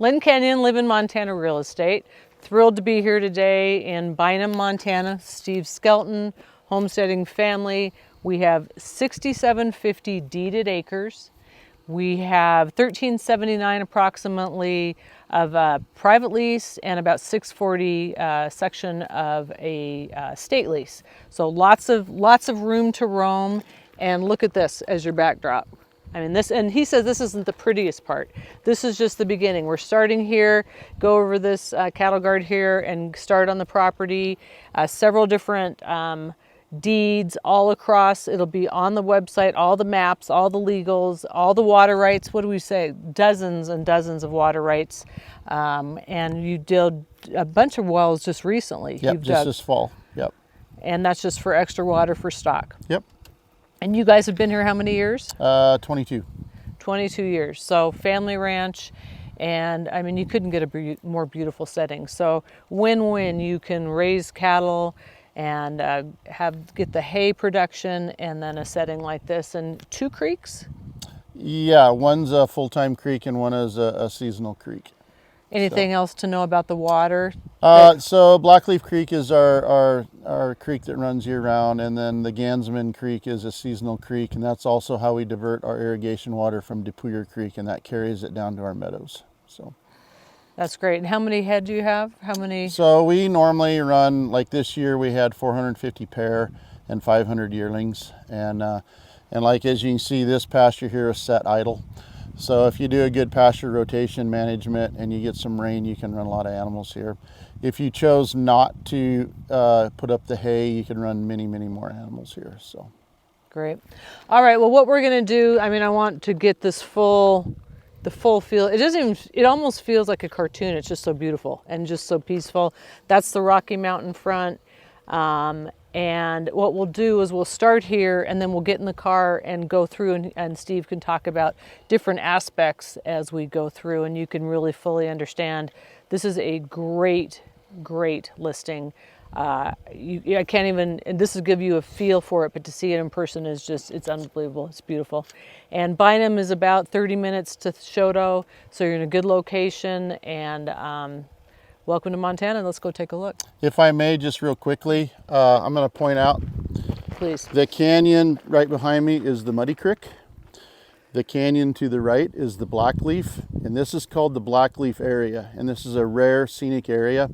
Lynn, Kenyon, live in Montana real estate. Thrilled to be here today in Bynum, Montana. Steve Skelton, homesteading family. We have 6,750 deeded acres. We have 1,379 approximately of a private lease and about 640 section of a state lease. So lots of room to roam. And look at this as your backdrop. I mean, this, and he says this isn't the prettiest part. This is just the beginning. We're starting here, go over this cattle guard here and start on the property. Several different deeds all across. It'll be on the website, all the maps, all the legals, all the water rights. What do we say? Dozens and dozens of water rights. And you did a bunch of wells just recently. Yep, just this fall. Yep. And that's just for extra water for stock. Yep. And you guys have been here how many years? 22. 22 years. So family ranch, and I mean, you couldn't get a more beautiful setting. So win-win. You can raise cattle and get the hay production, and then a setting like this, and 2 creeks. Yeah, one's a full-time creek and one is a seasonal creek. Anything else to know about the water? So Blackleaf Creek is our creek that runs year-round, and then the Gansman Creek is a seasonal creek, and that's also how we divert our irrigation water from Depuyer Creek, and that carries it down to our meadows. So that's great. And how many head do you have? How many? So we normally run, like this year we had 450 pair and 500 yearlings, and like as you can see, this pasture here is set idle. So if you do a good pasture rotation management and you get some rain, you can run a lot of animals here. If you chose not to put up the hay, you can run many, many more animals here. So great. All right, well, what we're gonna do, I mean, I want to get this the full feel. It almost feels like a cartoon. It's just so beautiful and just so peaceful. That's the Rocky Mountain front. And what we'll do is we'll start here, and then we'll get in the car and go through, and Steve can talk about different aspects as we go through, and you can really fully understand. This is a great listing. I can't even, and this will give you a feel for it, but to see it in person is just, it's unbelievable. It's beautiful. And Bynum is about 30 minutes to Showdeo, so you're in a good location, and welcome to Montana. Let's go take a look. If I may, just real quickly, I'm going to point out, please. The canyon right behind me is the Muddy Creek. The canyon to the right is the Blackleaf, and this is called the Blackleaf area, and this is a rare scenic area.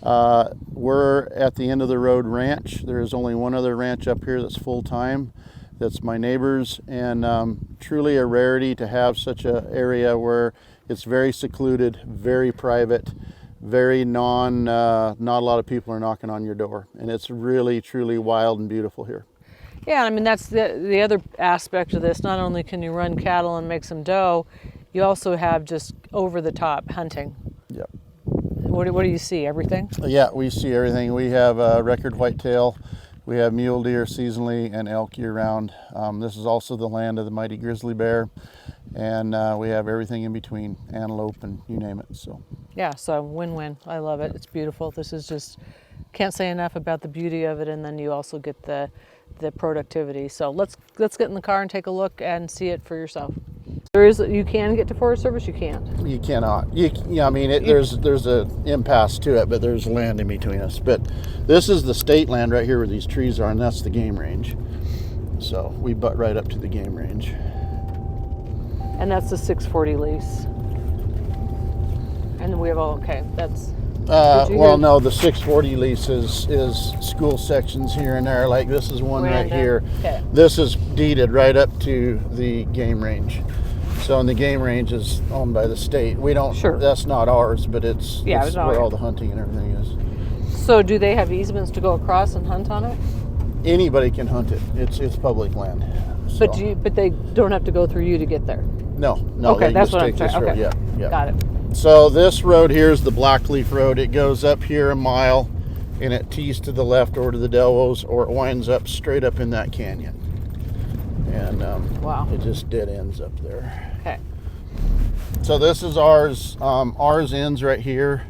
We're at the end of the road ranch. There is only one other ranch up here that's full-time. That's my neighbor's, and truly a rarity to have such an area where it's very secluded, very private, very not a lot of people are knocking on your door, and it's really truly wild and beautiful here. Yeah, I mean, that's the other aspect of this. Not only can you run cattle and make some dough, you also have just over the top hunting. Yep. What do you see? Everything? Yeah, we see everything. We have record whitetail, we have mule deer seasonally, and elk year round. This is also the land of the mighty grizzly bear, and we have everything in between, antelope and you name it. So yeah, so win-win. I love it. It's beautiful. This is just, can't say enough about the beauty of it, and then you also get the productivity. So let's get in the car and take a look and see it for yourself. You can get to Forest Service. You can't. You cannot. I mean, there's an impasse to it, but there's land in between us. But this is the state land right here where these trees are, and that's the game range. So we butt right up to the game range. And that's the 640 lease. And then we have that's. Well, no, the 640 lease is school sections here and there. Like this is one right here. Okay. This is deeded right up to the game range. So, and the game range is owned by the state. We don't. Sure. That's not ours, but it's where all the hunting and everything is. So, do they have easements to go across and hunt on it? Anybody can hunt it. It's public land. So. But they don't have to go through you to get there. No. Okay, that's what I'm trying. Okay. Yeah. Got it. So this road here is the Blackleaf Road. It goes up here a mile, and it tees to the left or to the Delvos, or it winds up straight up in that canyon. And wow, it just dead ends up there. Okay. So this is ours. Ours ends right here,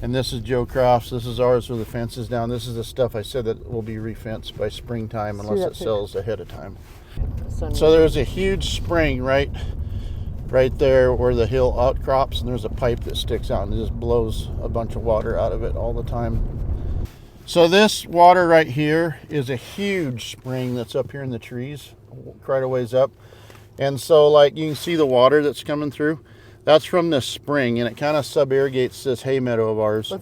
and this is Joe Croft's. This is ours where the fence is down. This is the stuff I said that will be refenced by springtime unless it sells ahead of time. So there's a huge spring right right there where the hill outcrops, and there's a pipe that sticks out and it just blows a bunch of water out of it all the time. So this water right here is a huge spring that's up here in the trees, quite a ways up. And so like you can see the water that's coming through, that's from this spring, and it kind of sub-irrigates this hay meadow of ours.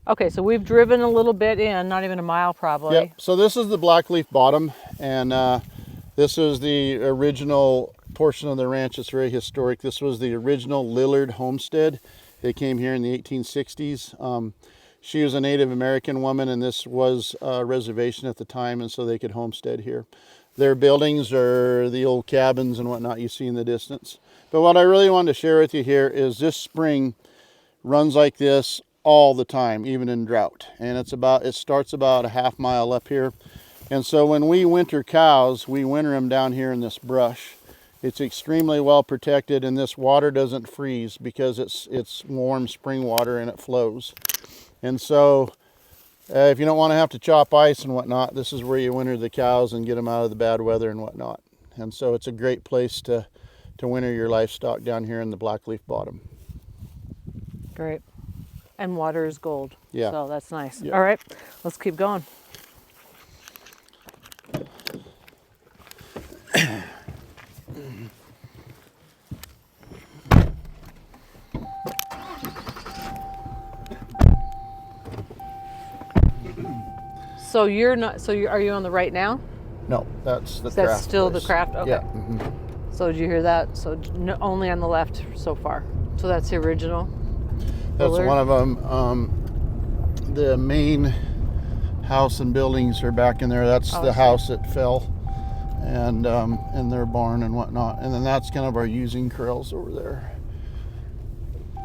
Okay, so we've driven a little bit in, not even a mile probably. Yep, so this is the blackleaf bottom, and this is the original portion of the ranch. It's very historic. This was the original Lillard homestead. They came here in the 1860s. She was a Native American woman, and this was a reservation at the time, and so they could homestead here. Their buildings are the old cabins and whatnot you see in the distance. But what I really wanted to share with you here is this spring runs like this all the time, even in drought. And it starts about a half mile up here. And so when we winter cows, we winter them down here in this brush. It's extremely well protected, and this water doesn't freeze because it's warm spring water and it flows. And so if you don't want to have to chop ice and whatnot, this is where you winter the cows and get them out of the bad weather and whatnot. And so it's a great place to winter your livestock down here in the blackleaf bottom. Great. And water is gold. Yeah. So that's nice. Yeah. All right, let's keep going. So you're not. So are you on the right now? No, that's the craft. That's still place. the craft. Okay. Yeah. So did you hear that? So only on the left so far. So that's the original. That's Willard. one of them. The main house and buildings are back in there. That's the house that fell, and their barn and whatnot. And then that's kind of our using corrals over there.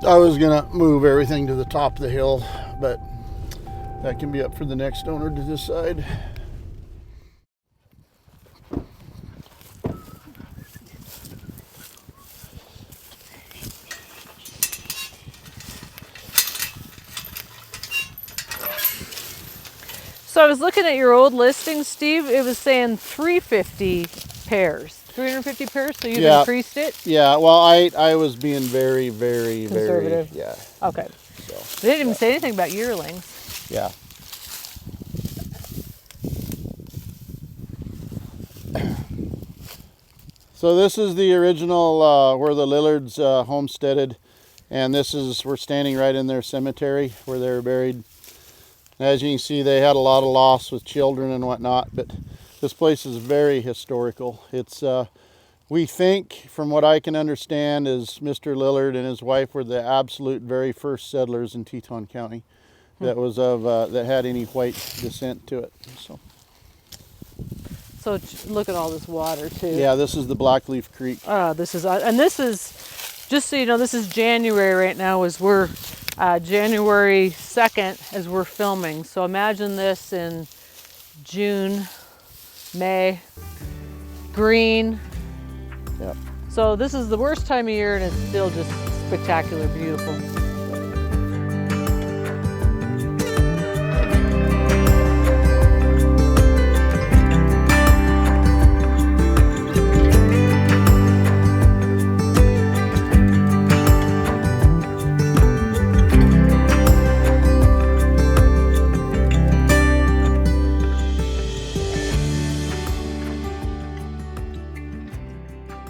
I was gonna move everything to the top of the hill, but that can be up for the next owner to decide. So I was looking at your old listing, Steve. It was saying 350 pairs. 350 pairs, so you've increased it? Yeah, well, I was being very, very, conservative. very, yeah. Okay. So, They didn't even say anything about yearlings. yeah. So this is the original where the Lillards homesteaded, and we're standing right in their cemetery where they were buried. As you can see, they had a lot of loss with children and whatnot, but this place is very historical. It's we think, from what I can understand, is Mr. Lillard and his wife were the absolute very first settlers in Teton County that was that had any white descent to it. So look at all this water too. Yeah, this is the Blackleaf Creek. This is, just so you know, this is January right now, as we're January 2nd as we're filming. So imagine this in June, May, green. Yep. So this is the worst time of year, and it's still just spectacular, beautiful.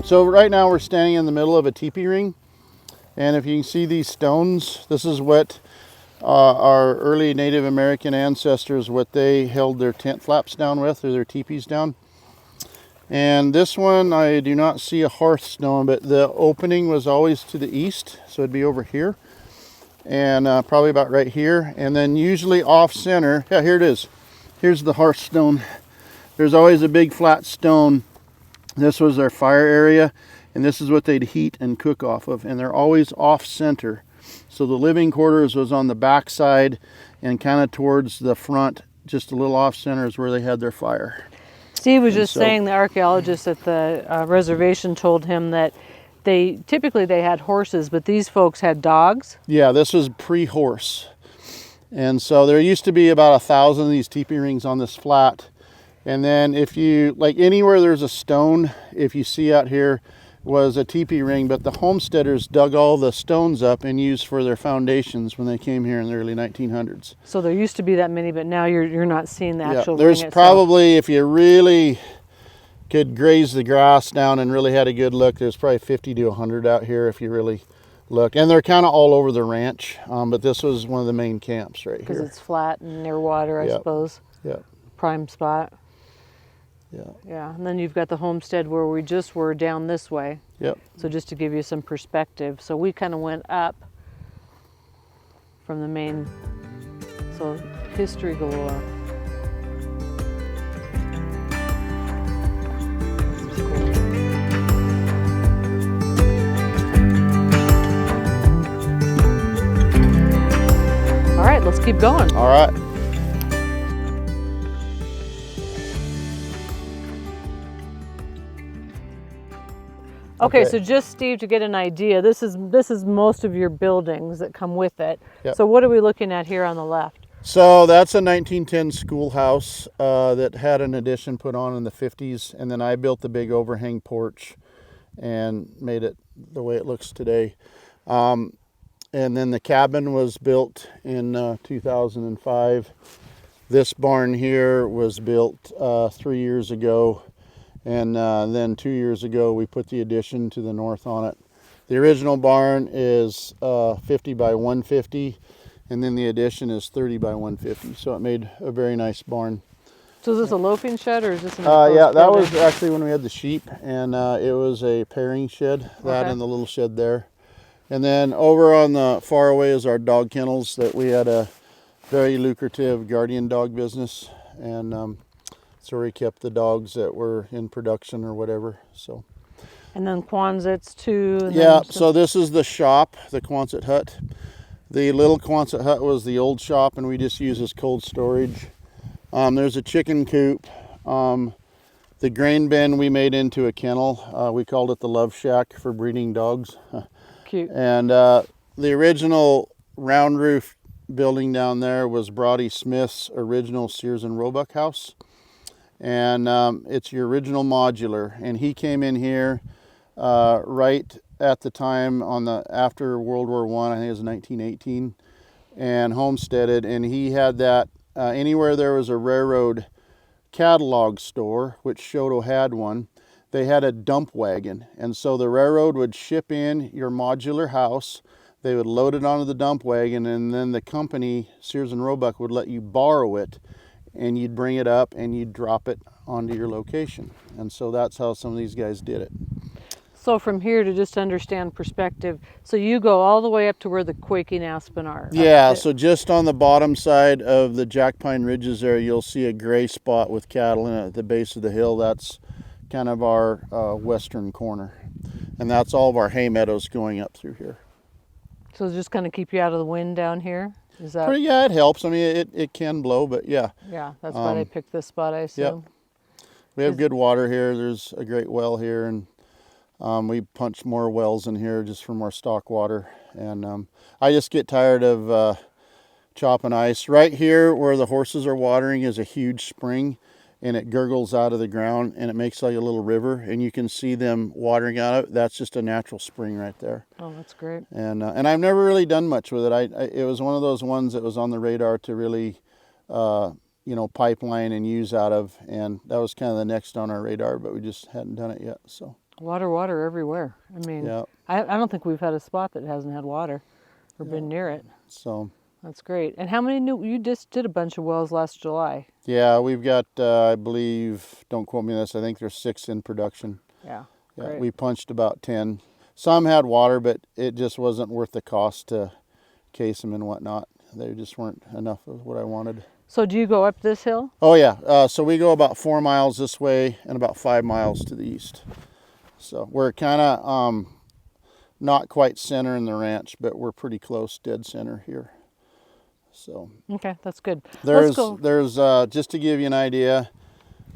So right now we're standing in the middle of a teepee ring, and if you can see these stones, this is what our early Native American ancestors, what they held their tent flaps down with, or their teepees down. And this one, I do not see a hearthstone, but the opening was always to the east, so it'd be over here, and probably about right here, and then usually off center. Yeah, here it is. Here's the hearthstone. There's always a big flat stone. This was their fire area, and this is what they'd heat and cook off of, and they're always off center. So the living quarters was on the back side and kind of towards the front, just a little off center is where they had their fire. Steve was just saying, the archaeologist at the reservation told him that typically they had horses, but these folks had dogs. Yeah, this was pre-horse. And so there used to be about 1,000 of these teepee rings on this flat. And then if you, like anywhere there's a stone, if you see out here, was a teepee ring, but the homesteaders dug all the stones up and used for their foundations when they came here in the early 1900s. So there used to be that many, but now you're not seeing the actual ring there's itself. probably, if you really could graze the grass down and really had a good look, there's probably 50 to 100 out here if you really look. And they're kind of all over the ranch, but this was one of the main camps right here. Because it's flat and near water, I suppose. Yeah. Prime spot. Yeah. Yeah, and then you've got the homestead where we just were down this way. Yep. So just to give you some perspective. So we kind of went up from the main, so history galore. This is cool. All right, let's keep going. All right. Okay, so just Steve, to get an idea, this is most of your buildings that come with it. Yep. So what are we looking at here on the left? So that's a 1910 schoolhouse that had an addition put on in the 50s, and then I built the big overhang porch and made it the way it looks today. And then the cabin was built in 2005. This barn here was built 3 years ago. And then 2 years ago, we put the addition to the north on it. The original barn is 50 by 150, and then the addition is 30 by 150. So it made a very nice barn. So is this a loafing shed, or is this an yeah, that building? was actually when we had the sheep, and it was a pairing shed, that and the little shed there. And then over on the far away is our dog kennels that we had a very lucrative guardian dog business, and so we kept the dogs that were in production or whatever. So. And then Quonsets too. Yeah. So this is the shop, the Quonset hut. The little Quonset hut was the old shop, and we just use as cold storage. There's a chicken coop. The grain bin we made into a kennel. We called it the Love Shack for breeding dogs. Cute. And the original round roof building down there was Brodie Smith's original Sears and Roebuck house. And it's your original modular, and he came in here right at the time after World War I think it was 1918, and homesteaded, and he had that anywhere there was a railroad catalog store, which Showdeo had one, they had a dump wagon, and so the railroad would ship in your modular house, they would load it onto the dump wagon, and then the company, Sears and Roebuck, would let you borrow it, and you'd bring it up and you'd drop it onto your location. And so that's how some of these guys did it. So from here, to just understand perspective, so you go all the way up to where the quaking aspen are. Yeah, so just on the bottom side of the jack pine ridges there, you'll see a gray spot with cattle in it at the base of the hill. That's kind of our western corner. And that's all of our hay meadows going up through here. So just kind of keep you out of the wind down here? Is that? Yeah, it helps. I mean, it can blow, but yeah. Yeah, that's why they picked this spot, I assume. Yep. We have good water here. There's a great well here, and we punch more wells in here just from our stock water. And I just get tired of chopping ice. Right here where the horses are watering is a huge spring, and it gurgles out of the ground, and it makes like a little river, and you can see them watering out of it. That's just a natural spring right there. Oh, that's great. And I've never really done much with it. It was one of those ones that was on the radar to really, pipeline and use out of, and that was kind of the next on our radar, but we just hadn't done it yet. So water everywhere. I mean, yeah. I don't think we've had a spot that hasn't had water or been near it. So that's great. And how many you just did a bunch of wells last July? Yeah, we've got, I believe, don't quote me on this, I think there's 6 in production. Yeah, great. We punched about 10. Some had water, but it just wasn't worth the cost to case them and whatnot. They just weren't enough of what I wanted. So do you go up this hill? Oh yeah, so we go about 4 miles this way and about 5 miles to the east. So we're kind of not quite center in the ranch, but we're pretty close, dead center here. So okay, that's good. There's just to give you an idea,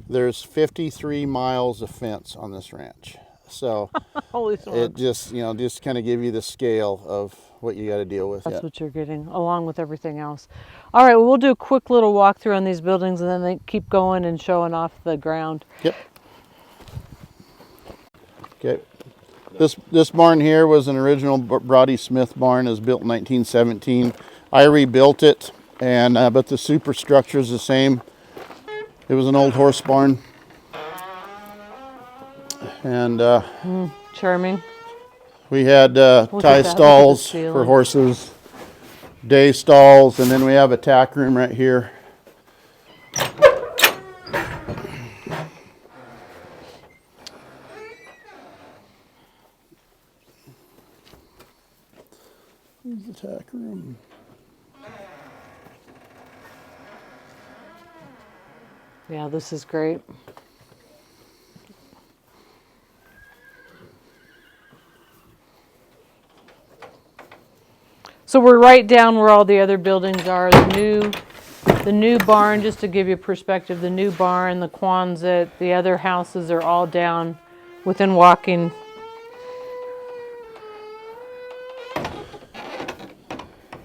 there's 53 miles of fence on this ranch. So holy smokes. It just kind of give you the scale of what you got to deal with. That's what you're getting, along with everything else. All right, well, we'll do a quick little walkthrough on these buildings, and then they keep going and showing off the ground. Yep. Okay. This barn here was an original Brody Smith barn. It was built in 1917. I rebuilt it, and but the superstructure is the same. It was an old horse barn, and charming. we had tie stalls for horses, day stalls, and then we have a tack room right here. Here's the tack room. Yeah, this is great. So we're right down where all the other buildings are. The new barn, just to give you perspective, the new barn, the Quonset, the other houses are all down within walking.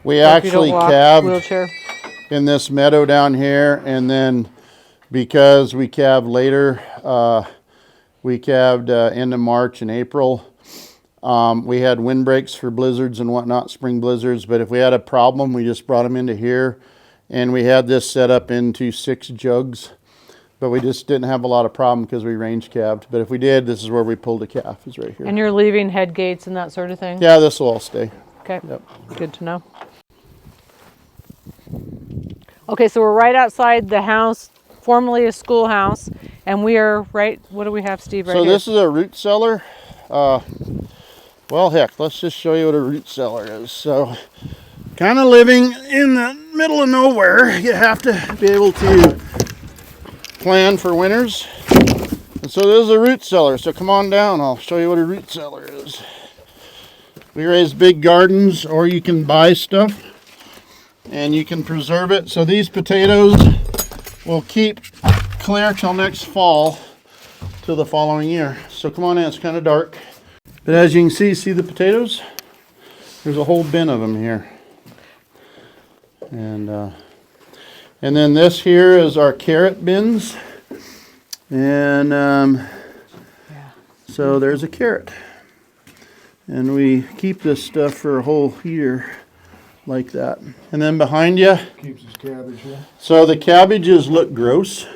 We actually calved wheelchair. in this meadow down here, and then because we calved later, we calved end of March and April. We had windbreaks for blizzards and whatnot, spring blizzards, but if we had a problem, we just brought them into here, and we had this set up into 6 jugs, but we just didn't have a lot of problem because we range calved. But if we did, this is where we pulled a calf, is right here. And you're leaving head gates and that sort of thing? Yeah, this will all stay. Okay, Yep. Good to know. Okay, so we're right outside the house, formerly a schoolhouse, and we are right, what do we have, Steve, right so here? this is a root cellar. Well, heck, let's just show you what a root cellar is. So, kind of living in the middle of nowhere, you have to be able to plan for winters. And so this is a root cellar. So come on down, I'll show you what a root cellar is. We raise big gardens, or you can buy stuff and you can preserve it. So these potatoes will keep clear till next fall, till the following year. So come on in, it's kind of dark. But as you can see the potatoes? There's a whole bin of them here. And then this here is our carrot bins. And so there's a carrot. And we keep this stuff for a whole year like that. And then behind you, keeps his cabbage, yeah. So the cabbages look gross,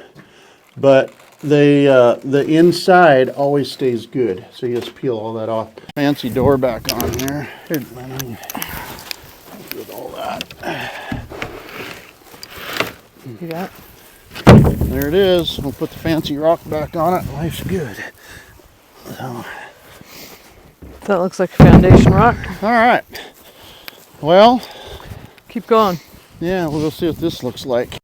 but the inside always stays good. So you just peel all that off. Fancy door back on here. Here, Lynn, with all that. You got it? There it is. We'll put the fancy rock back on it. Life's good. So. That looks like a foundation rock. All right. Well, keep going. Yeah, we'll go see what this looks like.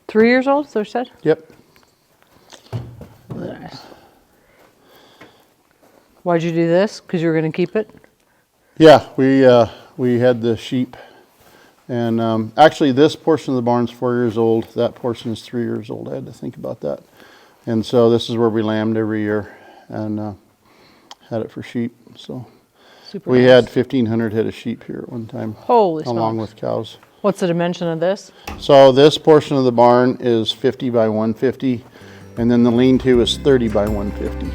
Three years old, so said? Yep. Nice. Why'd you do this? Because you were going to keep it? Yeah, we had the sheep, and actually this portion of the barn's 4 years old. That portion is 3 years old. I had to think about that, and so this is where we lambed every year, and had it for sheep. So Super we nice. had 1,500 head of sheep here at one time. Holy along smokes. with cows. What's the dimension of this? So this portion of the barn is 50 by 150, and then the lean-to is 30 by 150.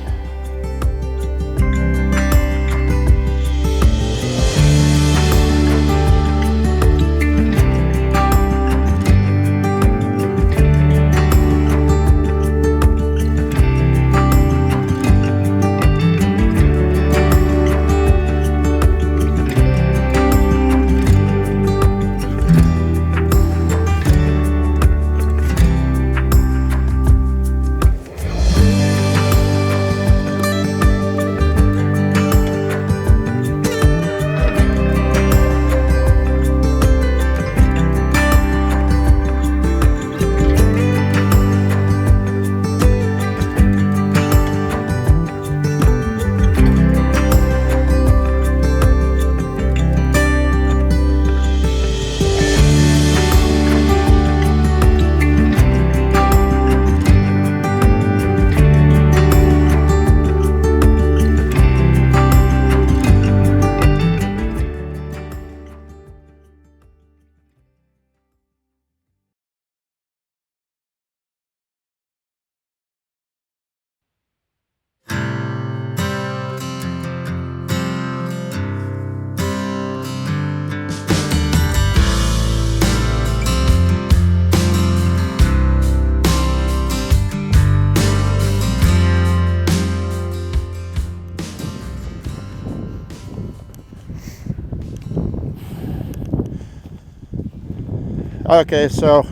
Okay, so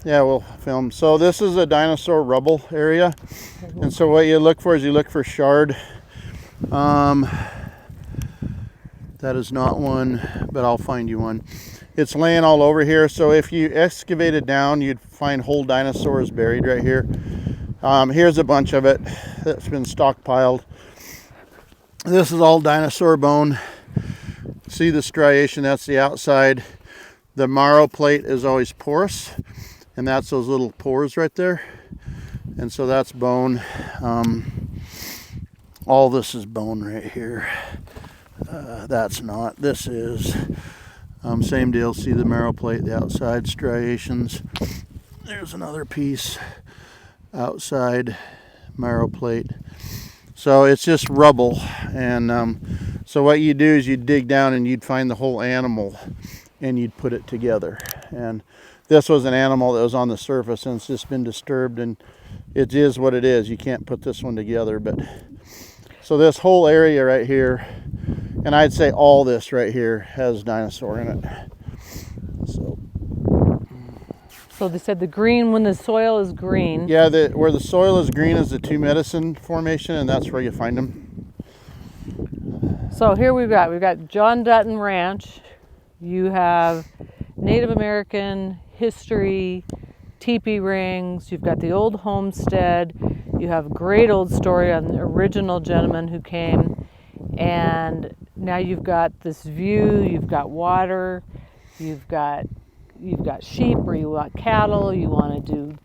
yeah, we'll film. So this is a dinosaur rubble area, and so what you look for is you look for shard. That is not one, but I'll find you one. It's laying all over here, so if you excavated down, you'd find whole dinosaurs buried right here. Here's a bunch of it that's been stockpiled. This is all dinosaur bone. See the striation, that's the outside. The marrow plate is always porous, and that's those little pores right there. And so that's bone. All this is bone right here. That's not. This is. Same deal. See the marrow plate, the outside striations. There's another piece. Outside marrow plate. So it's just rubble. And so what you do is you dig down and you'd find the whole animal and you'd put it together. And this was an animal that was on the surface and it's just been disturbed, and it is what it is. You can't put this one together. But so this whole area right here, and I'd say all this right here has dinosaur in it. So they said the green, when the soil is green. Yeah, where the soil is green is the Two Medicine Formation, and that's where you find them. So here we've got John Dutton Ranch. You have Native American history, teepee rings. You've got the old homestead. You have a great old story on the original gentleman who came, and now you've got this view. You've got water. You've got sheep, or you want cattle. You want to do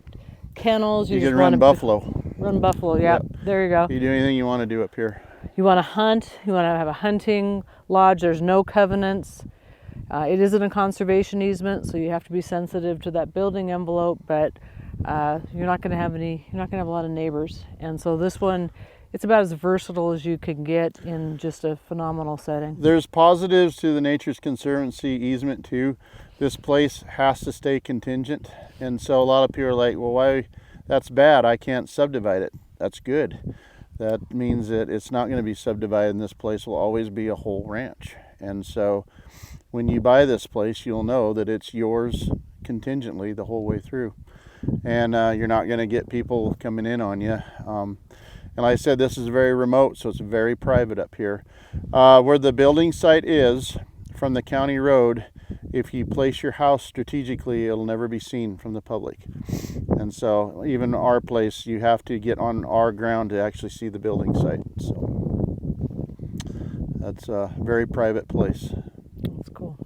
kennels. You can run buffalo. Run buffalo. Yep. There you go. You do anything you want to do up here. You want to hunt. You want to have a hunting lodge. There's no covenants. It isn't a conservation easement, so you have to be sensitive to that building envelope. But you're not going to have a lot of neighbors. And so this one, it's about as versatile as you can get in just a phenomenal setting. There's positives to the Nature's Conservancy easement too. This place has to stay contingent, and so a lot of people are like, well, why? That's bad. I can't subdivide it. That's good. That means that it's not going to be subdivided, and this place will always be a whole ranch. And so when you buy this place, you'll know that it's yours contingently the whole way through, and you're not going to get people coming in on you. And like I said, this is very remote, so it's very private up here. Where the building site is from the county road, if you place your house strategically, it'll never be seen from the public. And so even our place, you have to get on our ground to actually see the building site. So that's a very private place. That's cool.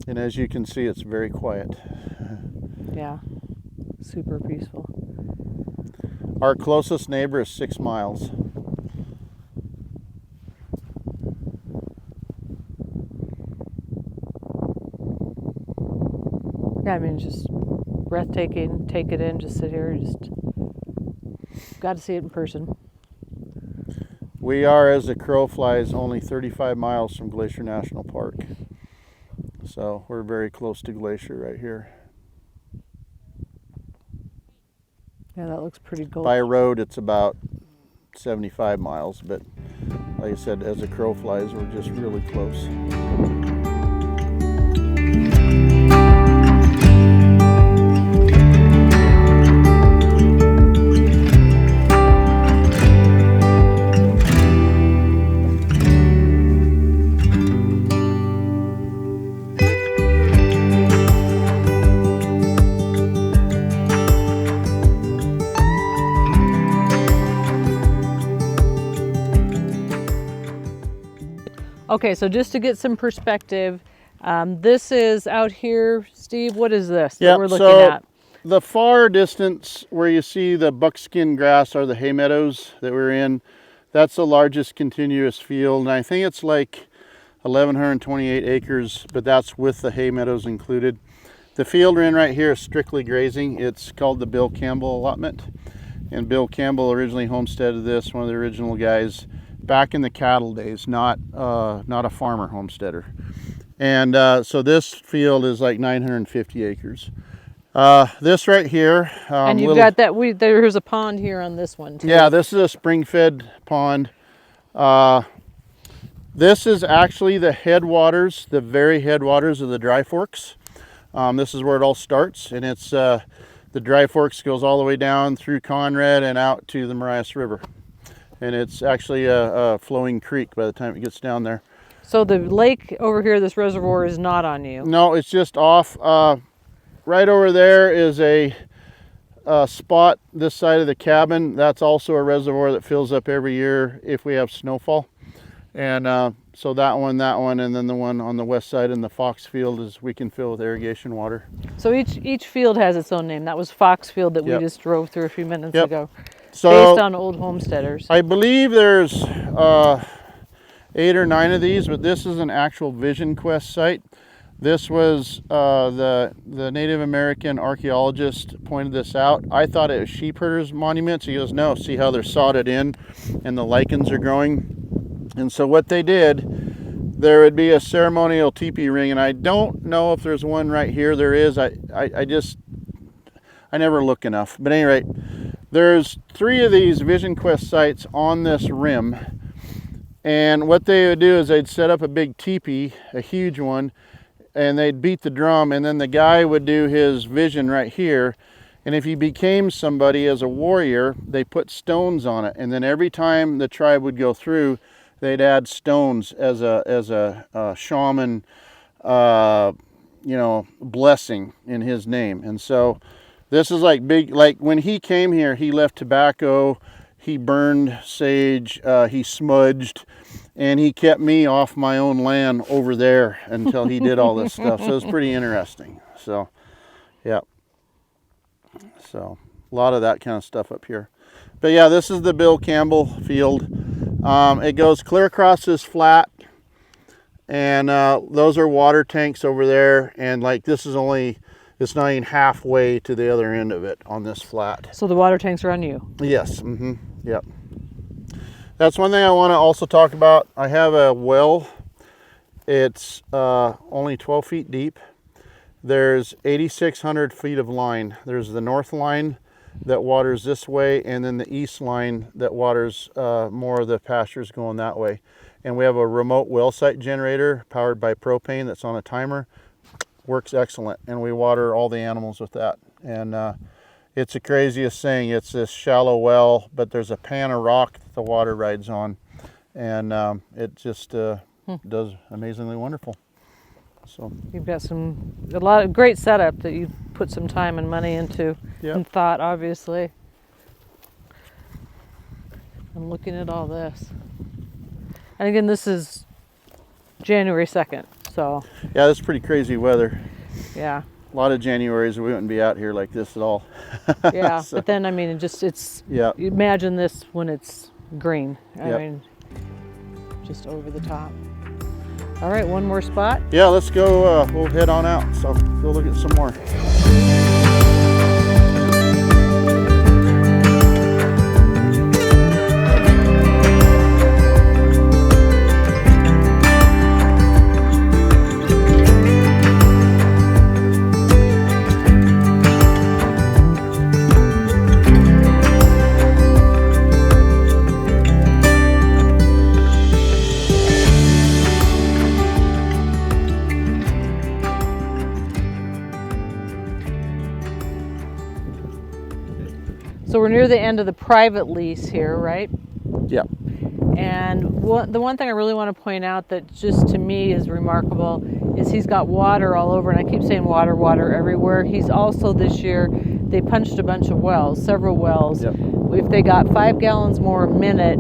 And as you can see, it's very quiet. Yeah, super peaceful. Our closest neighbor is 6 miles. Yeah, I mean, just breathtaking. Take it in, just sit here, just got to see it in person. We are, as the crow flies, only 35 miles from Glacier National Park. So we're very close to Glacier right here. Yeah, that looks pretty cool. By road, it's about 75 miles, but like I said, as the crow flies, we're just really close. Okay, so just to get some perspective, this is out here, Steve. What is this that we're looking at? The far distance where you see the buckskin grass are the hay meadows that we're in. That's the largest continuous field, and I think it's like 1,128 acres, but that's with the hay meadows included. The field we're in right here is strictly grazing. It's called the Bill Campbell allotment, and Bill Campbell originally homesteaded this, one of the original guys back in the cattle days, not a farmer homesteader. And so this field is like 950 acres. This right here, and you've got that. There's a pond here on this one too. Yeah, this is a spring-fed pond. This is actually the headwaters, the very headwaters of the Dry Forks. This is where it all starts, and it's the Dry Forks goes all the way down through Conrad and out to the Marias River. And it's actually a flowing creek by the time it gets down there. So the lake over here, this reservoir, is not on you? No, it's just off. Right over there is a spot this side of the cabin. That's also a reservoir that fills up every year if we have snowfall. And so that one, and then the one on the west side in the Fox Field is we can fill with irrigation water. So each field has its own name. That was Fox Field that we Yep. just drove through a few minutes Yep. ago. So Based on old homesteaders. I believe there's 8 or 9 of these, but this is an actual Vision Quest site. This was the Native American archaeologist pointed this out. I thought it was sheep herders' monuments. He goes, no, see how they're sodded in and the lichens are growing. And so what they did, there would be a ceremonial teepee ring, and I don't know if there's one right here. There is. I never look enough. But at any rate, there's 3 of these Vision Quest sites on this rim. And what they would do is they'd set up a big teepee, a huge one, and they'd beat the drum, and then the guy would do his vision right here. And if he became somebody as a warrior, they put stones on it. And then every time the tribe would go through, they'd add stones as a shaman, blessing in his name. And so this is like big, like when he came here, he left tobacco, he burned sage, he smudged, and he kept me off my own land over there until he did all this stuff. So it's pretty interesting. So, yeah. So a lot of that kind of stuff up here. But yeah, this is the Bill Campbell field. It goes clear across this flat, and those are water tanks over there. And like this is only, it's not even halfway to the other end of it on this flat. So the water tanks are on you? Yes. Yep. That's one thing I want to also talk about. I have a well. It's only 12 feet deep. There's 8,600 feet of line. There's the north line that waters this way, and then the east line that waters more of the pastures going that way. And we have a remote well site generator powered by propane that's on a timer. Works excellent, and we water all the animals with that. And it's the craziest thing. It's this shallow well, but there's a pan of rock that the water rides on, and it just does amazingly wonderful. So you've got a lot of great setup that you put some time and money into, yep. and thought, obviously. I'm looking at all this, and again, this is January 2nd, so yeah, that's pretty crazy weather. Yeah. A lot of Januaries we wouldn't be out here like this at all. Yeah, So, but then I mean, it's yeah. You imagine this when it's green. I Yep. mean, just over the top. All right, one more spot. Yeah, let's go. We'll head on out. So go look at some more. So we're near the end of the private lease here, right? Yeah. And the one thing I really want to point out that just to me is remarkable is he's got water all over, and I keep saying water, water everywhere. He's also this year, they punched a bunch of wells, several wells. Yep. If they got 5 gallons more a minute,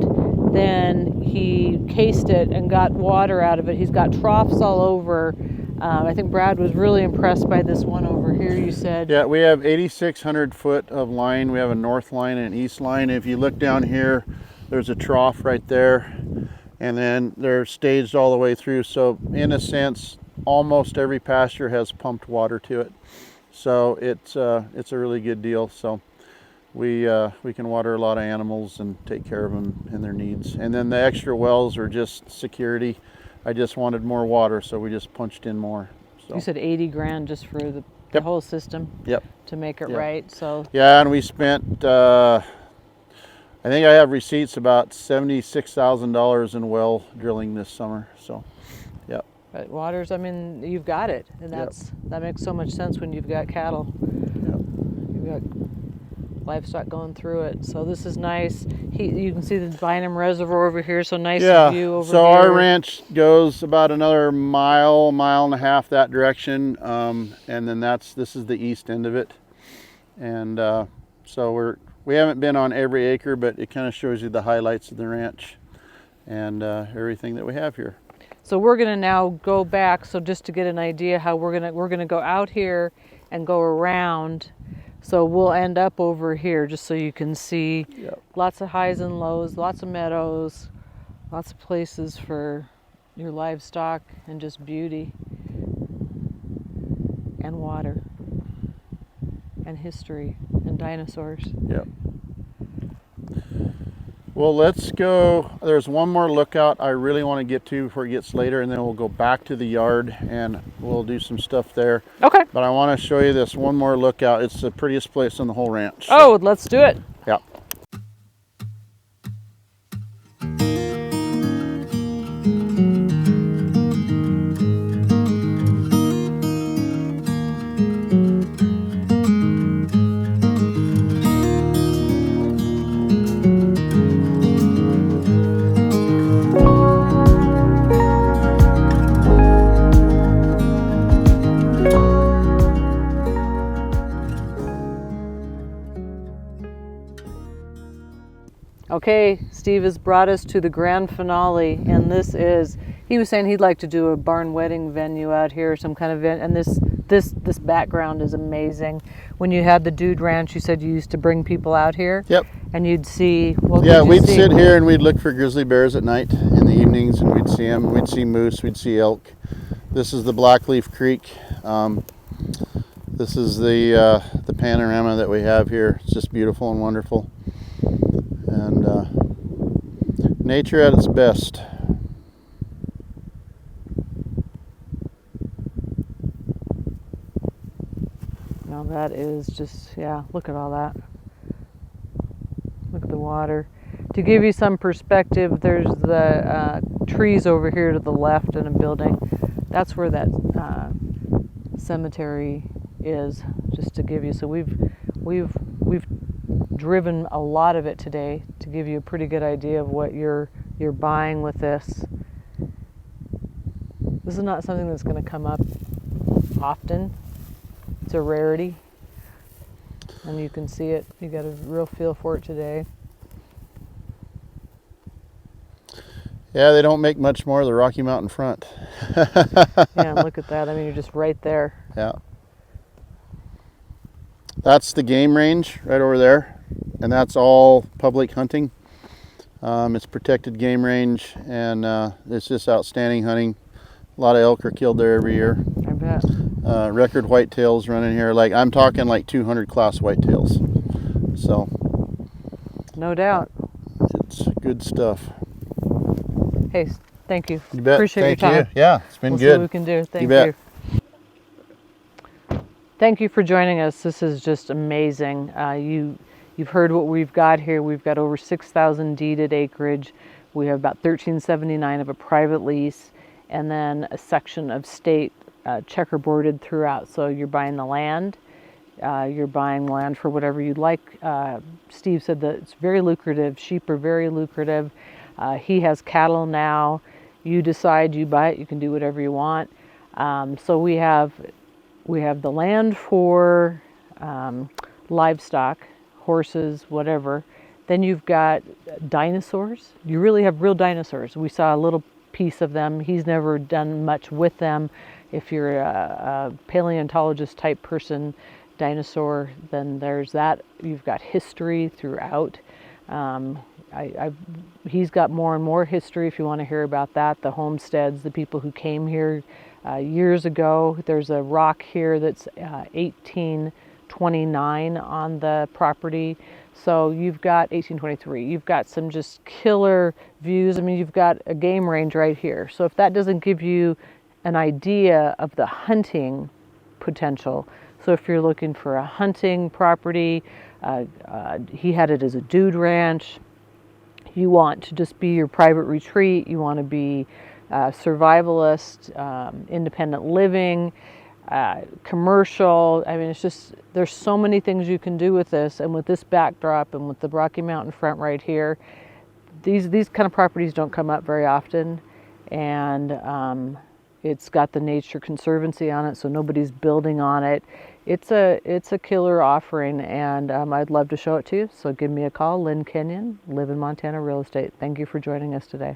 then he cased it and got water out of it. He's got troughs all over. I think Brad was really impressed by this one over here, you said. Yeah, we have 8,600 foot of line. We have a north line and an east line. If you look down here, there's a trough right there, and then they're staged all the way through. So in a sense, almost every pasture has pumped water to it. So it's a really good deal. So we can water a lot of animals and take care of them and their needs. And then the extra wells are just security. I just wanted more water, so we just punched in more. So. You said 80 grand just for the Yep. whole system. Yep. To make it Yep. right. So yeah, and we spent I I think I have receipts about $76,000 in well drilling this summer. So, yeah. But waters, I mean, you've got it, and that makes so much sense when you've got cattle. Yep. You've got livestock going through it. So this is nice. You can see the Bynum Reservoir over here, so nice view over here. So our ranch goes about another mile and a half that direction, and then this is the east end of it. And so we haven't been on every acre, but it kind of shows you the highlights of the ranch and everything that we have here. So we're going to now go back. So just to get an idea how we're going to go out here and go around. So we'll end up over here just so you can see lots of highs and lows, lots of meadows, lots of places for your livestock, and just beauty and water and history and dinosaurs. Yep. Well, let's go. There's one more lookout I really want to get to before it gets later, and then we'll go back to the yard and we'll do some stuff there. Okay. But I want to show you this one more lookout. It's the prettiest place on the whole ranch. Oh, let's do it. Yeah. Okay, Steve has brought us to the grand finale, and he was saying he'd like to do a barn wedding venue out here, some kind of event, and this background is amazing. When you had the Dude Ranch, you said you used to bring people out here? Yep. And you'd see, we'd sit here and we'd look for grizzly bears at night in the evenings, and we'd see them. We'd see moose, we'd see elk. This is the Blackleaf Creek. This is the panorama that we have here. It's just beautiful and wonderful. And nature at its best. Now that is just, look at all that. Look at the water. To give you some perspective, there's the trees over here to the left in a building. That's where that cemetery is, just to give you. So we've driven a lot of it today to give you a pretty good idea of what you're buying with this. This is not something that's going to come up often. It's a rarity, and you can see it. You got a real feel for it today. Yeah, they don't make much more of the Rocky Mountain front. Yeah, look at that. I mean, you're just right there. Yeah. That's the game range right over there, and that's all public hunting. It's protected game range, and it's just outstanding hunting. A lot of elk are killed there every year. I bet. Record whitetails running here. I'm talking like 200 class whitetails. So. No doubt. It's good stuff. Hey, thank you. You bet. Appreciate your time. Thank you. Yeah, it's been we'll good. See what we can do. Thank you. Bet. Thank you for joining us. This is just amazing. You've heard what we've got here. We've got over 6,000 deeded acreage. We have about 1,379 of a private lease, and then a section of state checkerboarded throughout. So you're buying the land. You're buying land for whatever you'd like. Steve said that it's very lucrative. Sheep are very lucrative. He has cattle now. You decide, you buy it. You can do whatever you want. So we have the land for livestock, horses, whatever. Then you've got dinosaurs. You really have real dinosaurs. We saw a little piece of them. He's never done much with them. If you're a paleontologist type person, dinosaur, then there's that. You've got history throughout. He's got more and more history if you want to hear about that. The homesteads, the people who came here years ago. There's a rock here that's 1829 on the property. So you've got 1823. You've got some just killer views. I mean, you've got a game range right here. So if that doesn't give you an idea of the hunting potential, so if you're looking for a hunting property, he had it as a dude ranch. You want to just be your private retreat. You want to be survivalist, independent living, commercial. I mean, it's just, there's so many things you can do with this, and with this backdrop and with the Rocky Mountain front right here, these kind of properties don't come up very often, and it's got the Nature Conservancy on it, so nobody's building on it. It's a killer offering, and I'd love to show it to you. So give me a call, Lynn Kenyon, live in Montana real estate. Thank you for joining us today.